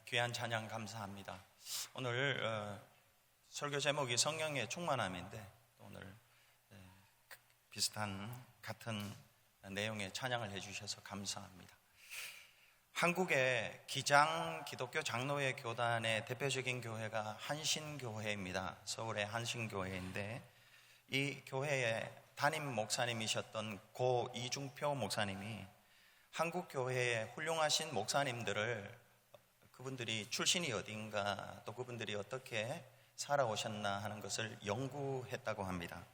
귀한 찬양 감사합니다. 오늘 설교 제목이 성령의 충만함인데 오늘 비슷한 같은 내용의 찬양을 해주셔서 감사합니다. 한국의 기장 기독교 장로회 교단의 대표적인 교회가 한신교회입니다. 서울의 한신교회인데 이 교회의 담임 목사님이셨던 고 이중표 목사님이 한국 교회의 훌륭하신 목사님들을 그분들이 출신이 어딘가 또 그분들이 어떻게 살아오셨나 하는 것을 연구했다고 합니다.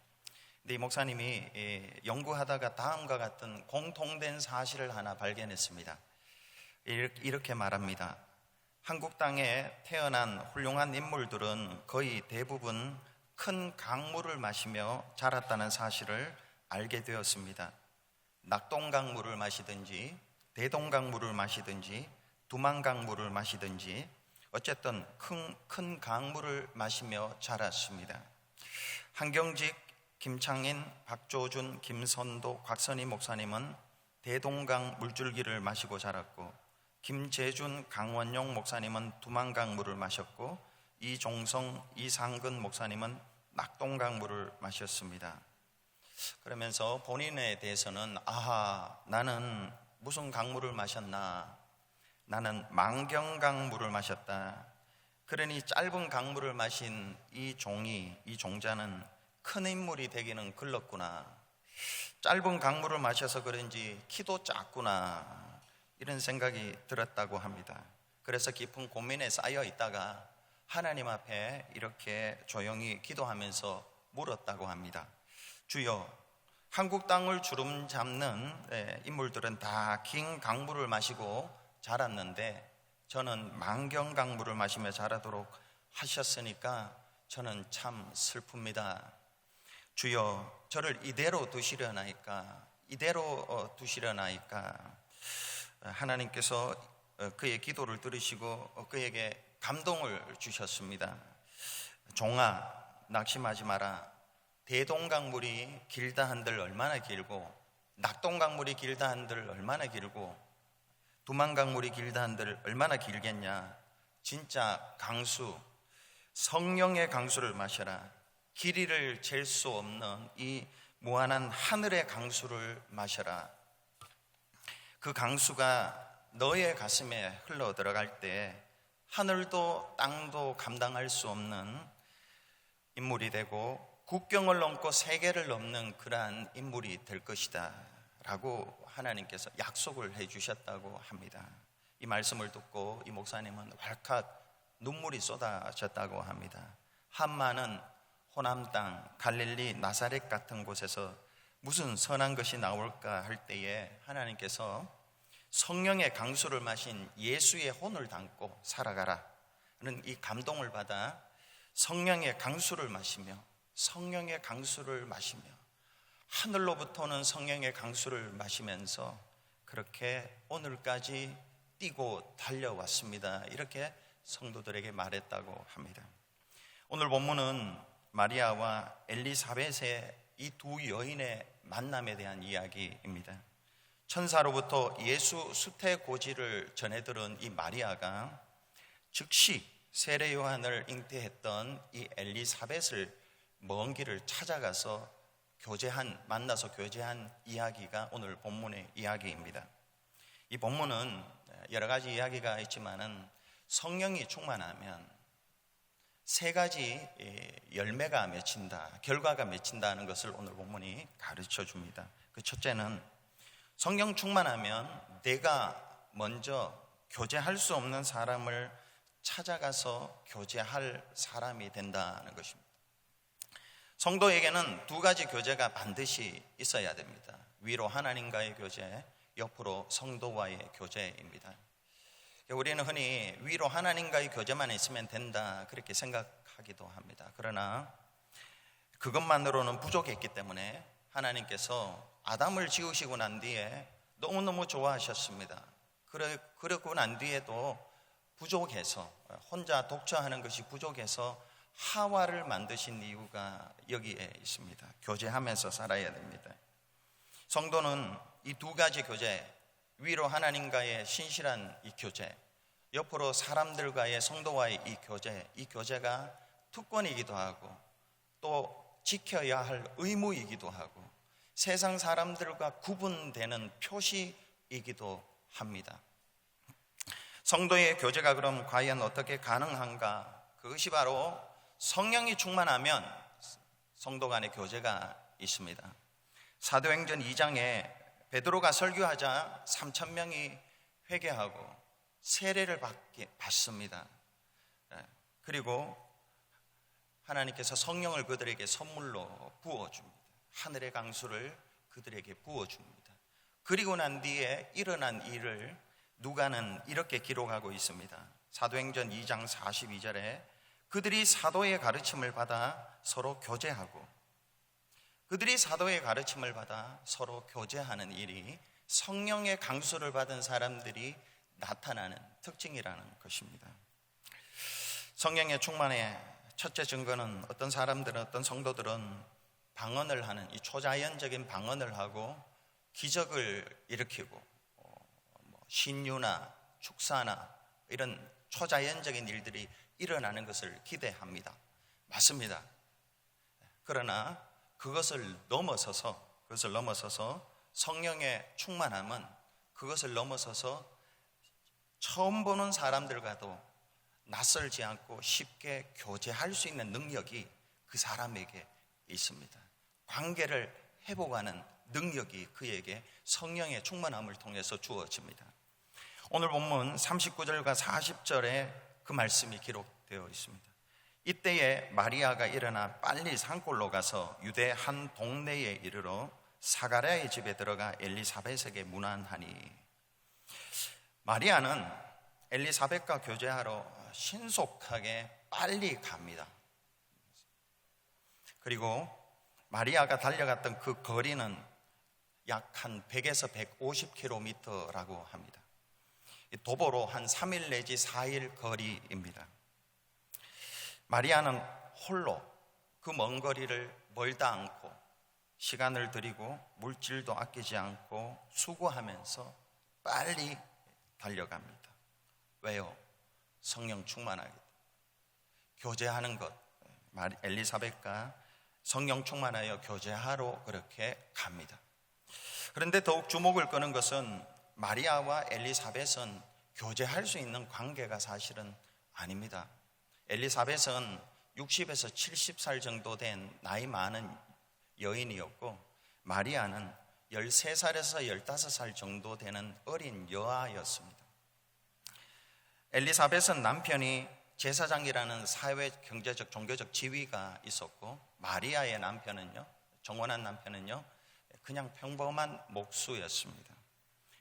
근데 이 목사님이 연구하다가 다음과 같은 공통된 사실을 하나 발견했습니다. 이렇게 말합니다. 한국 땅에 태어난 훌륭한 인물들은 거의 대부분 큰 강물을 마시며 자랐다는 사실을 알게 되었습니다. 낙동강물을 마시든지 대동강물을 마시든지 두만강물을 마시든지 어쨌든 큰 강물을 마시며 자랐습니다. 한경직, 김창인, 박조준, 김선도, 곽선희 목사님은 대동강 물줄기를 마시고 자랐고 김재준, 강원용 목사님은 두만강물을 마셨고 이종성, 이상근 목사님은 낙동강물을 마셨습니다. 그러면서 본인에 대해서는 나는 무슨 강물을 마셨나? 나는 만경강물을 마셨다. 그러니 짧은 강물을 마신 이 종자는 큰 인물이 되기는 글렀구나. 짧은 강물을 마셔서 그런지 키도 작구나. 이런 생각이 들었다고 합니다. 그래서 깊은 고민에 쌓여 있다가 하나님 앞에 이렇게 조용히 기도하면서 물었다고 합니다. 주여, 한국 땅을 주름 잡는 인물들은 다 긴 강물을 마시고 자랐는데 저는 만경강물을 마시며 자라도록 하셨으니까 저는 참 슬픕니다. 주여, 저를 이대로 두시려나이까? 하나님께서 그의 기도를 들으시고 그에게 감동을 주셨습니다. 종아, 낙심하지 마라. 대동강물이 길다 한들 얼마나 길고 낙동강물이 길다 한들 얼마나 길고 두만강물이 길다 한들 얼마나 길겠냐. 진짜 강수, 성령의 강수를 마셔라. 길이를 잴 수 없는 이 무한한 하늘의 강수를 마셔라. 그 강수가 너의 가슴에 흘러 들어갈 때 하늘도 땅도 감당할 수 없는 인물이 되고 국경을 넘고 세계를 넘는 그러한 인물이 될 것이다 라고 하나님께서 약속을 해주셨다고 합니다. 이 말씀을 듣고 이 목사님은 왈칵 눈물이 쏟아졌다고 합니다. 한마는 호남 땅 갈릴리 나사렛 같은 곳에서 무슨 선한 것이 나올까 할 때에 하나님께서 성령의 강수를 마신 예수의 혼을 담고 살아가라 하는 이 감동을 받아 성령의 강수를 마시며 하늘로부터는 성령의 강수를 마시면서 그렇게 오늘까지 뛰고 달려왔습니다. 이렇게 성도들에게 말했다고 합니다. 오늘 본문은 마리아와 엘리사벳의 이 두 여인의 만남에 대한 이야기입니다. 천사로부터 예수 수태고지를 전해 들은 이 마리아가 즉시 세례 요한을 잉태했던 이 엘리사벳을 먼 길을 찾아가서 만나서 교제한 이야기가 오늘 본문의 이야기입니다. 이 본문은 여러 가지 이야기가 있지만은 성령이 충만하면 세 가지 열매가 맺힌다, 결과가 맺힌다는 것을 오늘 본문이 가르쳐 줍니다. 그 첫째는 성령 충만하면 내가 먼저 교제할 수 없는 사람을 찾아가서 교제할 사람이 된다는 것입니다. 성도에게는 두 가지 교제가 반드시 있어야 됩니다. 위로 하나님과의 교제, 옆으로 성도와의 교제입니다. 우리는 흔히 위로 하나님과의 교제만 있으면 된다 그렇게 생각하기도 합니다. 그러나 그것만으로는 부족했기 때문에 하나님께서 아담을 지으시고 난 뒤에 너무너무 좋아하셨습니다. 그러고 난 뒤에도 부족해서 혼자 독처하는 것이 부족해서 하와를 만드신 이유가 여기에 있습니다. 교제하면서 살아야 됩니다. 성도는 이 두 가지 교제, 위로 하나님과의 신실한 이 교제, 옆으로 사람들과의 성도와의 이 교제가 특권이기도 하고 또 지켜야 할 의무이기도 하고 세상 사람들과 구분되는 표시이기도 합니다. 성도의 교제가 그럼 과연 어떻게 가능한가? 그것이 바로 성령이 충만하면 성도 간의 교제가 있습니다. 사도행전 2장에 베드로가 설교하자 3,000명이 회개하고 세례를 받습니다. 그리고 하나님께서 성령을 그들에게 선물로 부어줍니다. 하늘의 강수를 그들에게 부어줍니다. 그리고 난 뒤에 일어난 일을 누가는 이렇게 기록하고 있습니다. 사도행전 2장 42절에 그들이 사도의 가르침을 받아 서로 교제하고, 그들이 사도의 가르침을 받아 서로 교제하는 일이 성령의 강수를 받은 사람들이 나타나는 특징이라는 것입니다. 성령의 충만의 첫째 증거는 어떤 사람들은, 어떤 성도들은 방언을 하는, 이 초자연적인 방언을 하고 기적을 일으키고 신유나 축사나 이런 초자연적인 일들이 일어나는 것을 기대합니다. 맞습니다. 그러나 그것을 넘어서서 성령의 충만함은 그것을 넘어서서 처음 보는 사람들과도 낯설지 않고 쉽게 교제할 수 있는 능력이 그 사람에게 있습니다. 관계를 회복하는 능력이 그에게 성령의 충만함을 통해서 주어집니다. 오늘 본문 39절과 40절에 그 말씀이 기록되어 있습니다. 이때에 마리아가 일어나 빨리 산골로 가서 유대 한 동네에 이르러 사가랴의 집에 들어가 엘리사벳에게 문안하니, 마리아는 엘리사벳과 교제하러 신속하게 빨리 갑니다. 그리고 마리아가 달려갔던 그 거리는 약 한 100에서 150km라고 합니다. 도보로 한 3일 내지 4일 거리입니다. 마리아는 홀로 그 먼 거리를 멀다 않고 시간을 들이고 물질도 아끼지 않고 수고하면서 빨리 달려갑니다. 왜요? 성령 충만하기. 교제하는 것, 엘리사벳과 성령 충만하여 교제하러 그렇게 갑니다. 그런데 더욱 주목을 끄는 것은 마리아와 엘리사벳은 교제할 수 있는 관계가 사실은 아닙니다. 엘리사벳은 60에서 70살 정도 된 나이 많은 여인이었고, 마리아는 13살에서 15살 정도 되는 어린 여아였습니다. 엘리사벳은 남편이 제사장이라는 사회, 경제적, 종교적 지위가 있었고, 마리아의 남편은요, 정원한 남편은요, 그냥 평범한 목수였습니다.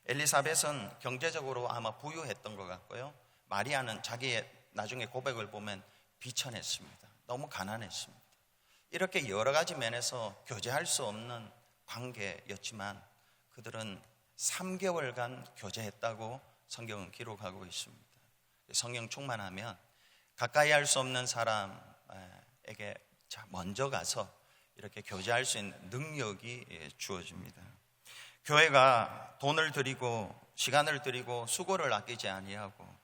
엘리사벳은 경제적으로 아마 부유했던 것 같고요, 마리아는 자기의 나중에 고백을 보면 비천했습니다. 너무 가난했습니다. 이렇게 여러 가지 면에서 교제할 수 없는 관계였지만 그들은 3개월간 교제했다고 성경은 기록하고 있습니다. 성령 충만하면 가까이 할 수 없는 사람에게 먼저 가서 이렇게 교제할 수 있는 능력이 주어집니다. 교회가 돈을 들이고 시간을 들이고 수고를 아끼지 아니하고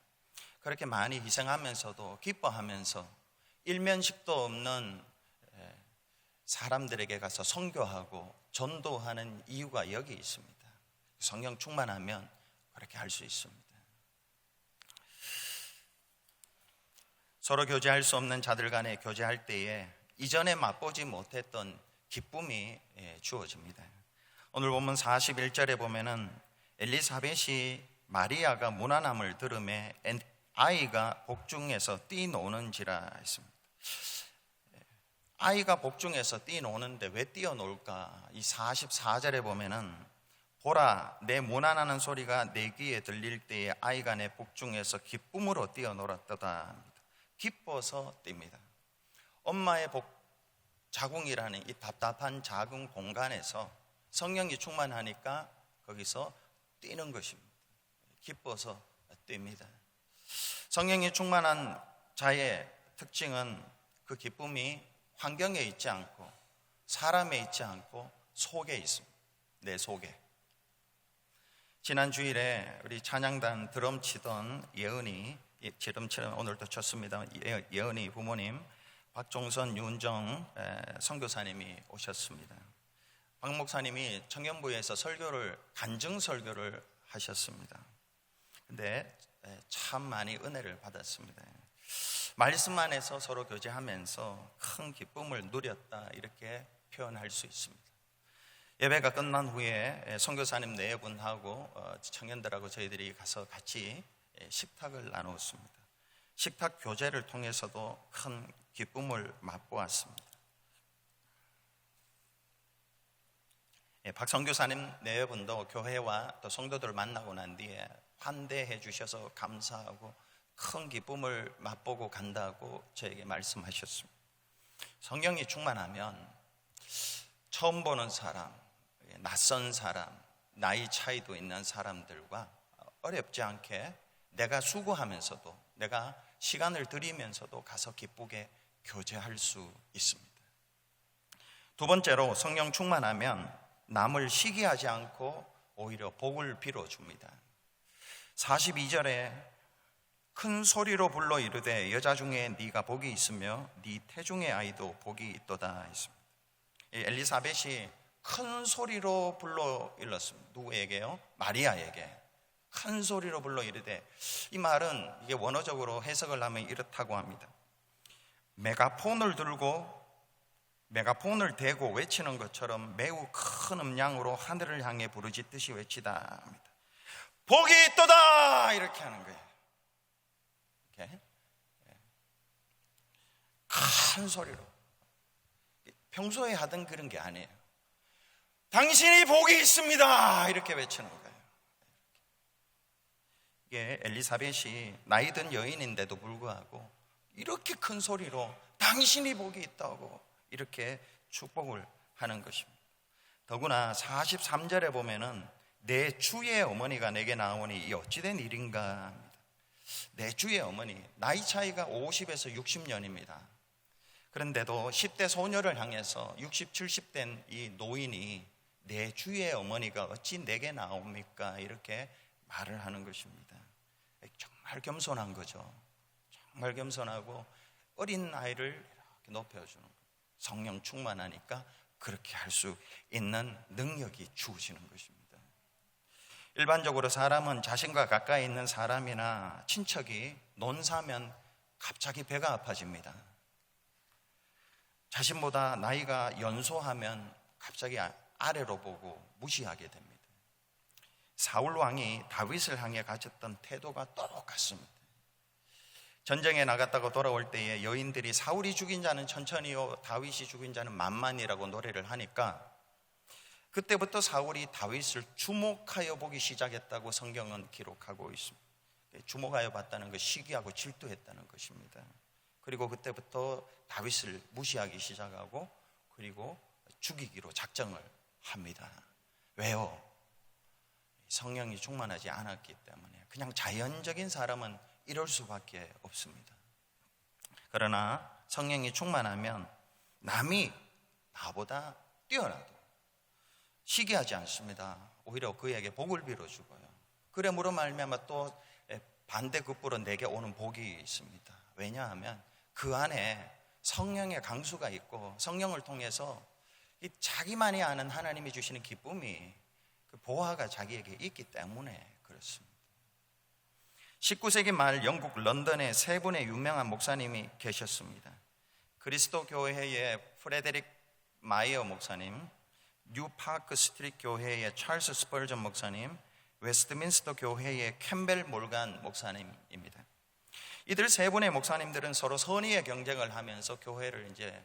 그렇게 많이 희생하면서도 기뻐하면서 일면식도 없는 사람들에게 가서 선교하고 전도하는 이유가 여기 있습니다. 성령 충만하면 그렇게 할 수 있습니다. 서로 교제할 수 없는 자들 간에 교제할 때에 이전에 맛보지 못했던 기쁨이 주어집니다. 오늘 본문 41절에 보면은 엘리사벳이 마리아가 문안함을 들음에 아이가 복중에서 뛰노는지라 했습니다. 아이가 복중에서 뛰노는데 왜 뛰어놀까? 이 44절에 보면은 보라, 내 문안하는 소리가 내 귀에 들릴 때에 아이가 내 복중에서 기쁨으로 뛰어놀았도다. 기뻐서 뜁니다. 엄마의 자궁이라는 이 답답한 작은 공간에서 성령이 충만하니까 거기서 뛰는 것입니다. 기뻐서 뜁니다. 성령이 충만한 자의 특징은 그 기쁨이 환경에 있지 않고 사람에 있지 않고 속에 있습니다. 내 속에. 지난 주일에 우리 찬양단 드럼 치던 예은이, 드럼치는 오늘도 쳤습니다. 예은이 부모님 박종선, 윤정 선교사님이 오셨습니다. 박 목사님이 청년부에서 간증 설교를 하셨습니다. 근데 참 많이 은혜를 받았습니다. 말씀 안에서 서로 교제하면서 큰 기쁨을 누렸다, 이렇게 표현할 수 있습니다. 예배가 끝난 후에 선교사님 4분하고 청년들하고 저희들이 가서 같이 식탁을 나누었습니다. 식탁 교제를 통해서도 큰 기쁨을 맛보았습니다. 박 선교사님 4분도 교회와 또 성도들을 만나고 난 뒤에 환대해 주셔서 감사하고 큰 기쁨을 맛보고 간다고 저에게 말씀하셨습니다. 성령이 충만하면 처음 보는 사람, 낯선 사람, 나이 차이도 있는 사람들과 어렵지 않게 내가 수고하면서도, 내가 시간을 들이면서도 가서 기쁘게 교제할 수 있습니다. 두 번째로, 성령 충만하면 남을 시기하지 않고 오히려 복을 빌어줍니다. 42절에 큰 소리로 불러 이르되 여자 중에 네가 복이 있으며 네 태중의 아이도 복이 있도다 했습니다. 엘리사벳이 큰 소리로 불러 일렀습니다. 누구에게요? 마리아에게 큰 소리로 불러 이르되, 이 말은 이게 원어적으로 해석을 하면 이렇다고 합니다. 메가폰을 대고 외치는 것처럼 매우 큰 음량으로 하늘을 향해 부르짖듯이 외치다 합니다. 복이 있도다, 이렇게 하는 거예요. 이렇게 큰 소리로, 평소에 하던 그런 게 아니에요. 당신이 복이 있습니다, 이렇게 외치는 거예요. 이게 엘리사벳이 나이 든 여인인데도 불구하고 이렇게 큰 소리로 당신이 복이 있다고 이렇게 축복을 하는 것입니다. 더구나 43절에 보면은 내 주의 어머니가 내게 나오니 이 어찌된 일인가 합니다. 내 주의 어머니, 나이 차이가 50에서 60년입니다. 그런데도 10대 소녀를 향해서 60, 70된 이 노인이 내 주의 어머니가 어찌 내게 나옵니까? 이렇게 말을 하는 것입니다. 정말 겸손한 거죠. 정말 겸손하고 어린 아이를 이렇게 높여주는 거예요. 성령 충만하니까 그렇게 할 수 있는 능력이 주어지는 것입니다. 일반적으로 사람은 자신과 가까이 있는 사람이나 친척이 논사면 갑자기 배가 아파집니다. 자신보다 나이가 연소하면 갑자기 아래로 보고 무시하게 됩니다. 사울 왕이 다윗을 향해 가졌던 태도가 똑같습니다. 전쟁에 나갔다고 돌아올 때에 여인들이 사울이 죽인 자는 천천히요, 다윗이 죽인 자는 만만이라고 노래를 하니까 그때부터 사울이 다윗을 주목하여 보기 시작했다고 성경은 기록하고 있습니다. 주목하여 봤다는 것, 시기하고 질투했다는 것입니다. 그리고 그때부터 다윗을 무시하기 시작하고 그리고 죽이기로 작정을 합니다. 왜요? 성령이 충만하지 않았기 때문에. 그냥 자연적인 사람은 이럴 수밖에 없습니다. 그러나 성령이 충만하면 남이 나보다 뛰어나도 시기하지 않습니다. 오히려 그에게 복을 빌어주고요. 그러므로 말미암아 또 반대급부로 내게 오는 복이 있습니다. 왜냐하면 그 안에 성령의 강수가 있고 성령을 통해서 자기만이 아는 하나님이 주시는 기쁨이, 그 보화가 자기에게 있기 때문에 그렇습니다. 19세기 말 영국 런던에 세 분의 유명한 목사님이 계셨습니다. 그리스도 교회의 프레데릭 마이어 목사님, 뉴파크 스트리트 교회의 찰스 스펄전 목사님, 웨스트민스터 교회의 캠벨 몰간 목사님입니다. 이들 세 분의 목사님들은 서로 선의의 경쟁을 하면서 교회를 이제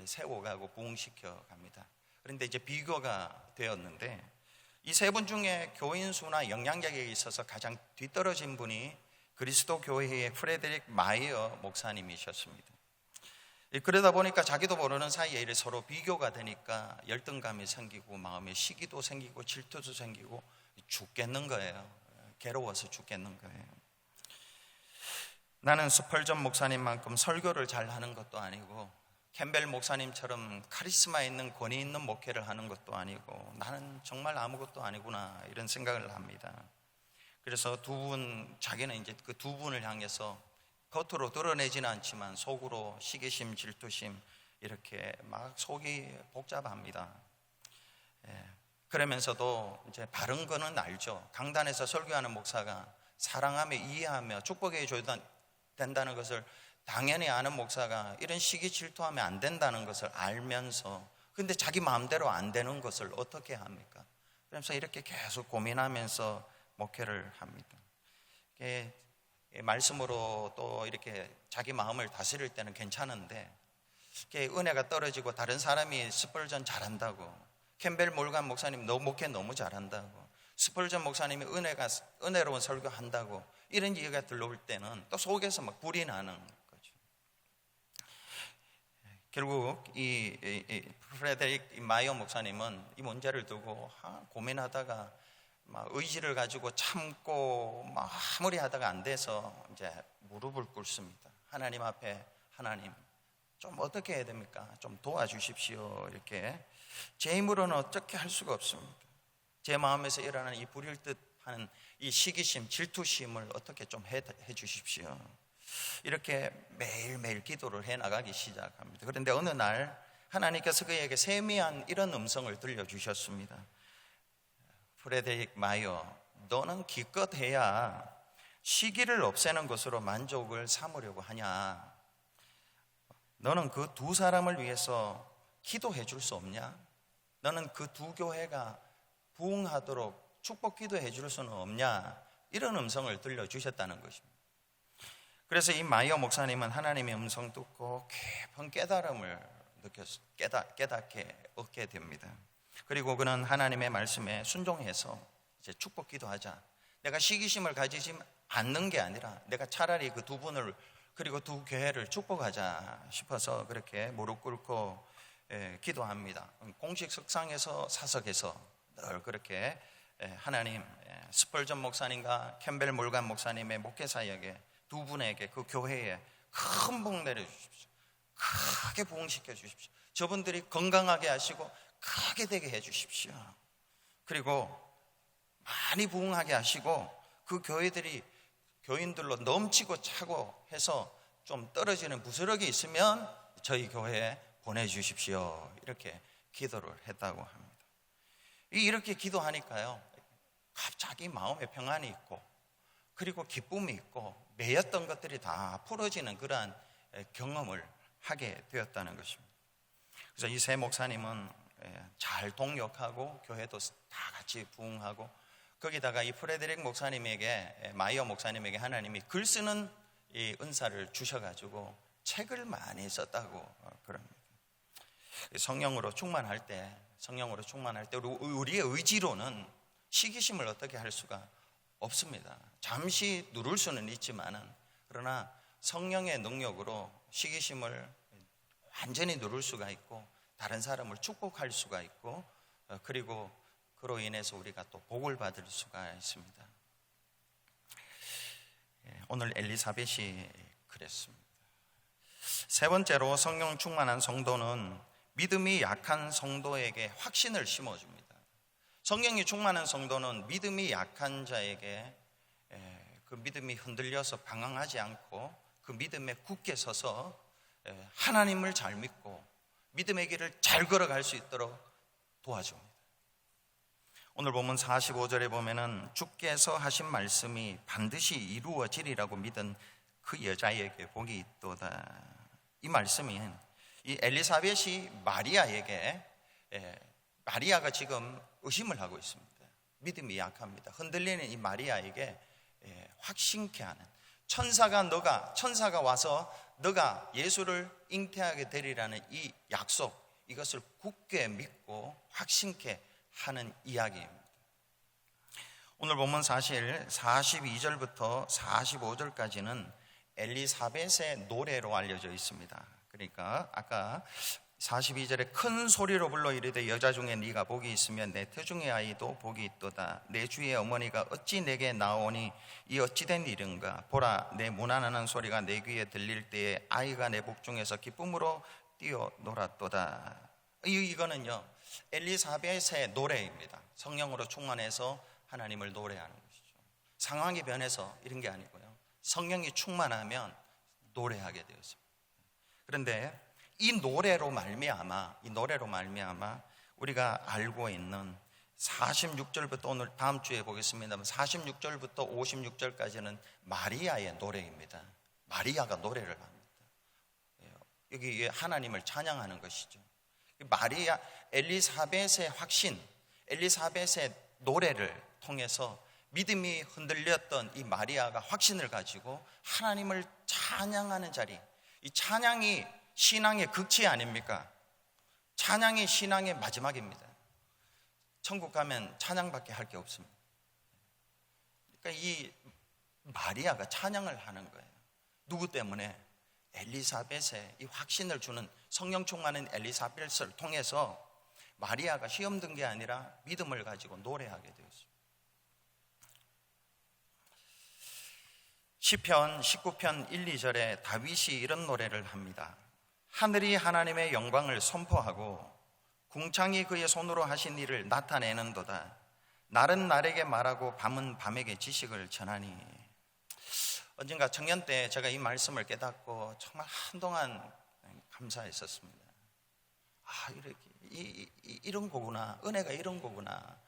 세워가고 부흥시켜 갑니다. 그런데 이제 비교가 되었는데, 이 세 분 중에 교인 수나 영향력에 있어서 가장 뒤떨어진 분이 그리스도 교회의 프레데릭 마이어 목사님이셨습니다. 그러다 보니까 자기도 모르는 사이에 이래 서로 비교가 되니까 열등감이 생기고 마음에 시기도 생기고 질투도 생기고 죽겠는 거예요. 괴로워서 죽겠는 거예요. 나는 스펄전 목사님만큼 설교를 잘 하는 것도 아니고 캠벨 목사님처럼 카리스마 있는 권위 있는 목회를 하는 것도 아니고 나는 정말 아무것도 아니구나 이런 생각을 합니다. 그래서 자기는 이제 그 두 분을 향해서 겉으로 드러내지는 않지만 속으로 시기심, 질투심 이렇게 막 속이 복잡합니다. 그러면서도 이제 바른 거는 알죠. 강단에서 설교하는 목사가 사랑하며 이해하며 축복해 줘야 된다는 것을 당연히 아는 목사가 이런 시기 질투하면 안 된다는 것을 알면서 근데 자기 마음대로 안 되는 것을 어떻게 합니까? 그래서 이렇게 계속 고민하면서 목회를 합니다. 말씀으로 또 이렇게 자기 마음을 다스릴 때는 괜찮은데 은혜가 떨어지고 다른 사람이 스펄전 잘한다고, 캠벨 몰간 목사님 너 목회 너무 잘한다고, 스펄전 목사님이 은혜로운 설교한다고 이런 얘기가 들어올 때는 또 속에서 막 불이 나는 거죠. 결국 이 프레데릭 마이어 목사님은 이 문제를 두고 고민하다가 막 의지를 가지고 참고 막 마무리하다가 안 돼서 이제 무릎을 꿇습니다. 하나님 앞에, 하나님 좀 어떻게 해야 됩니까? 좀 도와주십시오. 이렇게 제 힘으로는 어떻게 할 수가 없습니다. 제 마음에서 일어나는 이 불일 듯하는 이 시기심, 질투심을 어떻게 좀 해 주십시오. 이렇게 매일매일 기도를 해나가기 시작합니다. 그런데 어느 날 하나님께서 그에게 세미한 이런 음성을 들려주셨습니다. 프레데릭 마이어, 너는 기껏해야 시기를 없애는 것으로 만족을 삼으려고 하냐? 너는 그 두 사람을 위해서 기도해 줄 수 없냐? 너는 그 두 교회가 부흥하도록 축복 기도해 줄 수는 없냐? 이런 음성을 들려주셨다는 것입니다. 그래서 이 마이어 목사님은 하나님의 음성 듣고 깊은 깨달음을 깨닫게 얻게 됩니다. 그리고 그는 하나님의 말씀에 순종해서 이제 축복 기도하자. 내가 시기심을 가지지 않는 게 아니라 내가 차라리 그 두 분을 그리고 두 교회를 축복하자 싶어서 그렇게 무릎 꿇고 기도합니다. 공식 석상에서 사석에서 늘 그렇게 하나님, 스펄전 목사님과 캠벨 몰간 목사님의 목회사역에 두 분에게 그 교회에 큰 복 내려주십시오. 크게 부흥시켜 주십시오. 저분들이 건강하게 하시고 크게 되게 해 주십시오. 그리고 많이 부흥하게 하시고 그 교회들이 교인들로 넘치고 차고 해서 좀 떨어지는 부스러기 있으면 저희 교회에 보내주십시오. 이렇게 기도를 했다고 합니다. 이렇게 기도하니까요, 갑자기 마음에 평안이 있고 그리고 기쁨이 있고 매였던 것들이 다 풀어지는 그러한 경험을 하게 되었다는 것입니다. 그래서 이 세 목사님은 잘 동역하고 교회도 다 같이 부흥하고 거기다가 이 프레데릭 목사님에게, 마이어 목사님에게 하나님이 글 쓰는 이 은사를 주셔가지고 책을 많이 썼다고 그럽니다. 성령으로 충만할 때 우리의 의지로는 시기심을 어떻게 할 수가 없습니다. 잠시 누를 수는 있지만은 그러나 성령의 능력으로 시기심을 완전히 누를 수가 있고 다른 사람을 축복할 수가 있고 그리고 그로 인해서 우리가 또 복을 받을 수가 있습니다. 오늘 엘리사벳이 그랬습니다. 세 번째로 성령 충만한 성도는 믿음이 약한 성도에게 확신을 심어줍니다. 성령이 충만한 성도는 믿음이 약한 자에게 그 믿음이 흔들려서 방황하지 않고 그 믿음에 굳게 서서 하나님을 잘 믿고 믿음의 길을 잘 걸어갈 수 있도록 도와줍니다. 오늘 보면 45절에 보면은 주께서 하신 말씀이 반드시 이루어지리라고 믿은 그 여자에게 복이 있도다. 이 말씀이 이 엘리사벳이 마리아에게, 마리아가 지금 의심을 하고 있습니다. 믿음이 약합니다. 흔들리는 이 마리아에게 확신케 하는 천사가 와서 너가 예수를 잉태하게 되리라는 이 약속, 이것을 굳게 믿고 확신케 하는 이야기입니다. 오늘 보면 사실 42절부터 45절까지는 엘리사벳의 노래로 알려져 있습니다. 그러니까 아까 42절에 큰 소리로 불러 이르되 여자 중에 네가 복이 있으면 내 태중의 아이도 복이 있도다. 내 주의 어머니가 어찌 내게 나오니 이 어찌된 일인가. 보라 내 무난하는 소리가 내 귀에 들릴 때에 아이가 내 복중에서 기쁨으로 뛰어놀았도다. 이거는요 엘리사벳의 노래입니다. 성령으로 충만해서 하나님을 노래하는 것이죠. 상황이 변해서 이런 게 아니고요, 성령이 충만하면 노래하게 되었습니다. 그런데 이 노래로 말미암아 우리가 알고 있는 46절부터, 오늘 다음 주에 보겠습니다만 46절부터 56절까지는 마리아의 노래입니다. 마리아가 노래를 합니다. 여기 하나님을 찬양하는 것이죠. 마리아, 엘리사벳의 확신, 엘리사벳의 노래를 통해서 믿음이 흔들렸던 이 마리아가 확신을 가지고 하나님을 찬양하는 자리, 이 찬양이 신앙의 극치 아닙니까? 찬양이 신앙의 마지막입니다. 천국 가면 찬양밖에 할 게 없습니다. 그러니까 이 마리아가 찬양을 하는 거예요. 누구 때문에? 엘리사벳의 이 확신을 주는, 성령 충만한 엘리사벳을 통해서 마리아가 시험 든 게 아니라 믿음을 가지고 노래하게 되었습니다. 시편 19편 1, 2절에 다윗이 이런 노래를 합니다. 하늘이 하나님의 영광을 선포하고 궁창이 그의 손으로 하신 일을 나타내는도다. 날은 날에게 말하고 밤은 밤에게 지식을 전하니. 언젠가 청년 때 제가 이 말씀을 깨닫고 정말 한동안 감사했었습니다. 이렇게 이런 거구나, 은혜가 이런 거구나.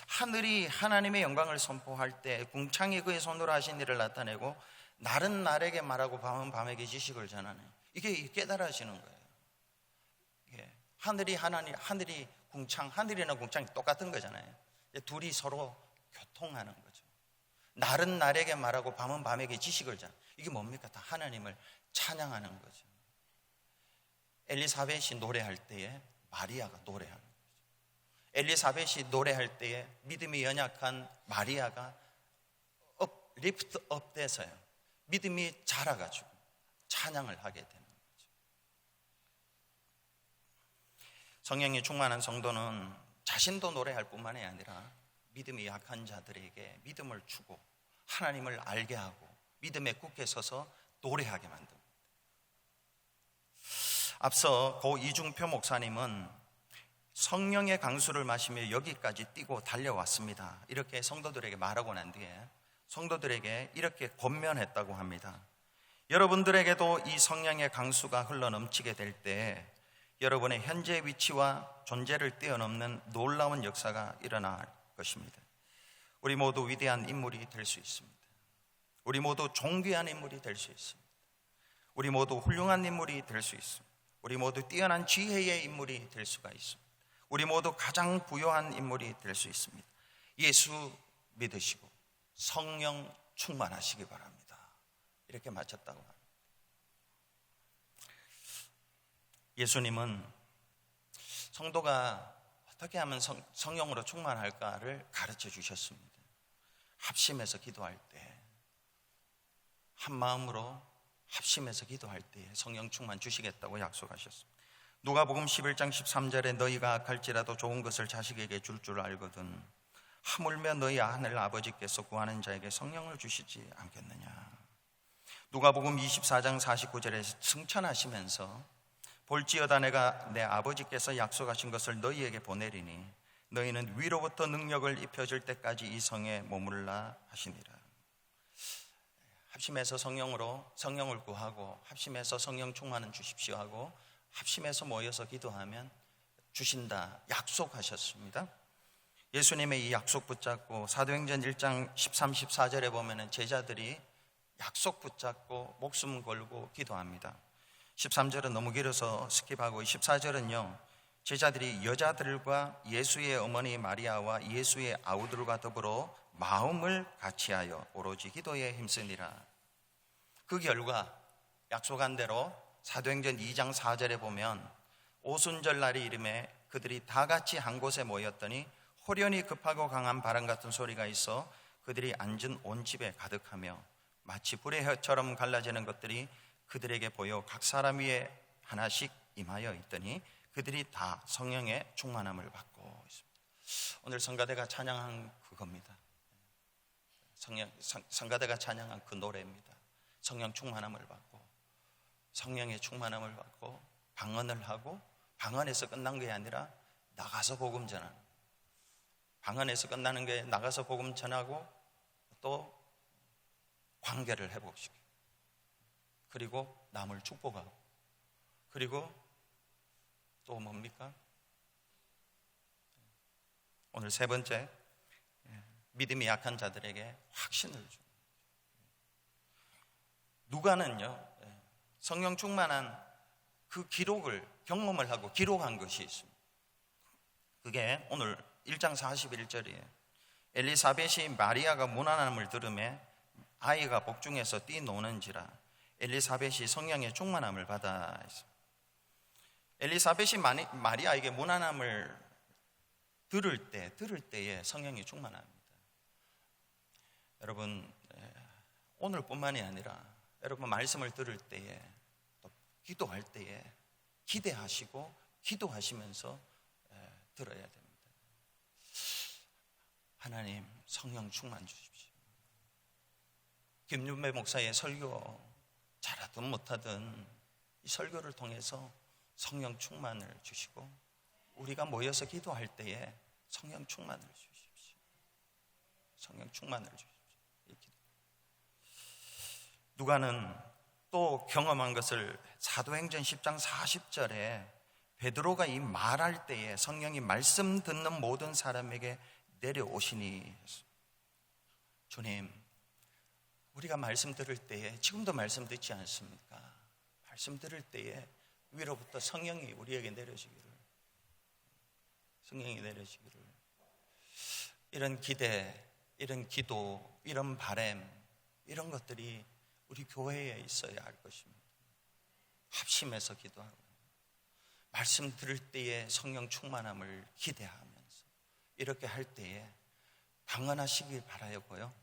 하늘이 하나님의 영광을 선포할 때 궁창이 그의 손으로 하신 일을 나타내고 날은 날에게 말하고 밤은 밤에게 지식을 전하네. 이게 깨달아지는 거예요. 하늘이 궁창, 하늘이나 궁창이 똑같은 거잖아요. 둘이 서로 교통하는 거죠. 날은 날에게 말하고 밤은 밤에게 지식을 전하네. 이게 뭡니까? 다 하나님을 찬양하는 거죠. 엘리사벳이 노래할 때에 마리아가 노래하는 거죠. 엘리사벳이 노래할 때에 믿음이 연약한 마리아가 리프트 업 돼서요, 믿음이 자라가지고 찬양을 하게 되는 거죠. 성령이 충만한 성도는 자신도 노래할 뿐만이 아니라 믿음이 약한 자들에게 믿음을 주고 하나님을 알게 하고 믿음에 굳게 서서 노래하게 만듭니다. 앞서 고 이중표 목사님은 성령의 강수를 마시며 여기까지 뛰고 달려왔습니다, 이렇게 성도들에게 말하고 난 뒤에 성도들에게 이렇게 권면했다고 합니다. 여러분들에게도 이 성령의 강수가 흘러넘치게 될 때 여러분의 현재 위치와 존재를 뛰어넘는 놀라운 역사가 일어날 것입니다. 우리 모두 위대한 인물이 될 수 있습니다. 우리 모두 존귀한 인물이 될 수 있습니다. 우리 모두 훌륭한 인물이 될 수 있습니다. 우리 모두 뛰어난 지혜의 인물이 될 수가 있습니다. 우리 모두 가장 부요한 인물이 될 수 있습니다. 예수 믿으시고 성령 충만하시기 바랍니다. 이렇게 마쳤다고 합니다. 예수님은 성도가 어떻게 하면 성령으로 충만할까를 가르쳐 주셨습니다. 합심해서 기도할 때, 한 마음으로 합심해서 기도할 때 성령 충만 주시겠다고 약속하셨습니다. 누가복음 11장 13절에 너희가 악할지라도 좋은 것을 자식에게 줄 줄 알거든 하물며 너희 하늘 아버지께서 구하는 자에게 성령을 주시지 않겠느냐. 누가복음 24장 49절에 승천하시면서 볼지어다 내가 내 아버지께서 약속하신 것을 너희에게 보내리니 너희는 위로부터 능력을 입혀줄 때까지 이 성에 머물라 하시니라. 합심해서 성령을 구하고 합심해서 성령 충만은 주십시오 하고 합심해서 모여서 기도하면 주신다 약속하셨습니다. 예수님의 이 약속 붙잡고 사도행전 1장 13, 14절에 보면 제자들이 약속 붙잡고 목숨 걸고 기도합니다. 13절은 너무 길어서 스킵하고 14절은요, 제자들이 여자들과 예수의 어머니 마리아와 예수의 아우들과 더불어 마음을 같이하여 오로지 기도에 힘쓰니라. 그 결과 약속한 대로 사도행전 2장 4절에 보면 오순절 날이 이름에 그들이 다 같이 한 곳에 모였더니 호련히 급하고 강한 바람 같은 소리가 있어 그들이 앉은 온 집에 가득하며 마치 불의 혀처럼 갈라지는 것들이 그들에게 보여 각 사람 위에 하나씩 임하여 있더니 그들이 다 성령의 충만함을 받고 있습니다. 오늘 성가대가 찬양한 그겁니다. 성가대가 찬양한 그 노래입니다. 성령 충만함을 받고 성령의 충만함을 받고 방언을 하고 방언에서 끝난 게 아니라 나가서 복음 전하는, 방언에서 끝나는 게 나가서 복음 전하고 또 관계를 회복시키고, 그리고 남을 축복하고, 그리고 또 뭡니까? 오늘 세 번째, 믿음이 약한 자들에게 확신을 줍니다. 누가는요, 성령 충만한 그 기록을 경험을 하고 기록한 것이 있습니다. 그게 오늘 1장 41절이에요. 엘리사벳이 마리아가 무난함을 들으매 아이가 복중에서 뛰노는지라 엘리사벳이 성령의 충만함을 받아. 엘리사벳이 마리아에게 무난함을 들을 때에 성령이 충만합니다. 여러분, 오늘뿐만이 아니라 여러분 말씀을 들을 때에 또 기도할 때에 기대하시고 기도하시면서 들어야 됩니다. 하나님, 성령 충만 주십시오. 김윤배 목사의 설교 잘하든 못하든 이 설교를 통해서 성령 충만을 주시고, 우리가 모여서 기도할 때에 성령 충만을 주십시오. 성령 충만을 주십시오. 누가는 또 경험한 것을 사도행전 10장 40절에 베드로가 이 말할 때에 성령이 말씀 듣는 모든 사람에게 내려오시니, 주님, 우리가 말씀 들을 때에, 지금도 말씀 듣지 않습니까? 말씀 들을 때에 위로부터 성령이 우리에게 내려지기를, 성령이 내려지기를, 이런 기대, 이런 기도, 이런 바람, 이런 것들이 우리 교회에 있어야 할 것입니다. 합심해서 기도하고 말씀 들을 때에 성령 충만함을 기대하면서 이렇게 할 때에 방언하시길 바라고요.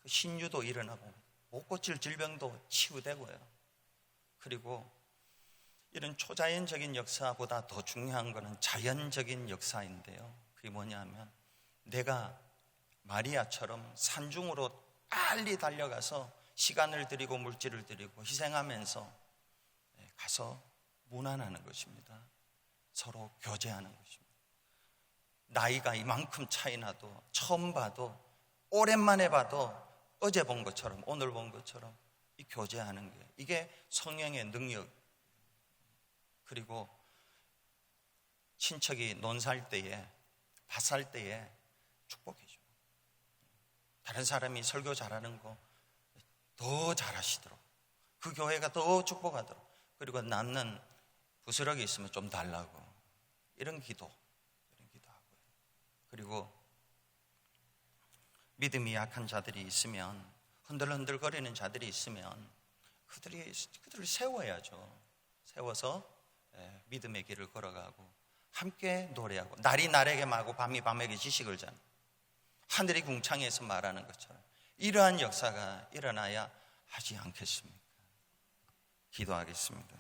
그 신유도 일어나고 못 고칠 질병도 치유되고요. 그리고 이런 초자연적인 역사보다 더 중요한 것은 자연적인 역사인데요. 그게 뭐냐면 내가 마리아처럼 산중으로 빨리 달려가서 시간을 들이고 물질을 들이고 희생하면서 가서 문안하는 것입니다. 서로 교제하는 것입니다. 나이가 이만큼 차이 나도, 처음 봐도, 오랜만에 봐도 어제 본 것처럼, 오늘 본 것처럼 이 교제하는 게, 이게 성령의 능력. 그리고 친척이 논살 때에, 밭살 때에 축복해줘. 다른 사람이 설교 잘하는 거 더 잘하시도록, 그 교회가 더 축복하도록, 그리고 남는 부스러기 있으면 좀 달라고, 이런 기도하고요. 그리고 믿음이 약한 자들이 있으면, 흔들흔들거리는 자들이 있으면 그들을 세워야죠. 세워서 믿음의 길을 걸어가고 함께 노래하고, 날이 날에게 마고 밤이 밤에게 지식을 자는, 하늘이 궁창에서 말하는 것처럼 이러한 역사가 일어나야 하지 않겠습니까? 기도하겠습니다.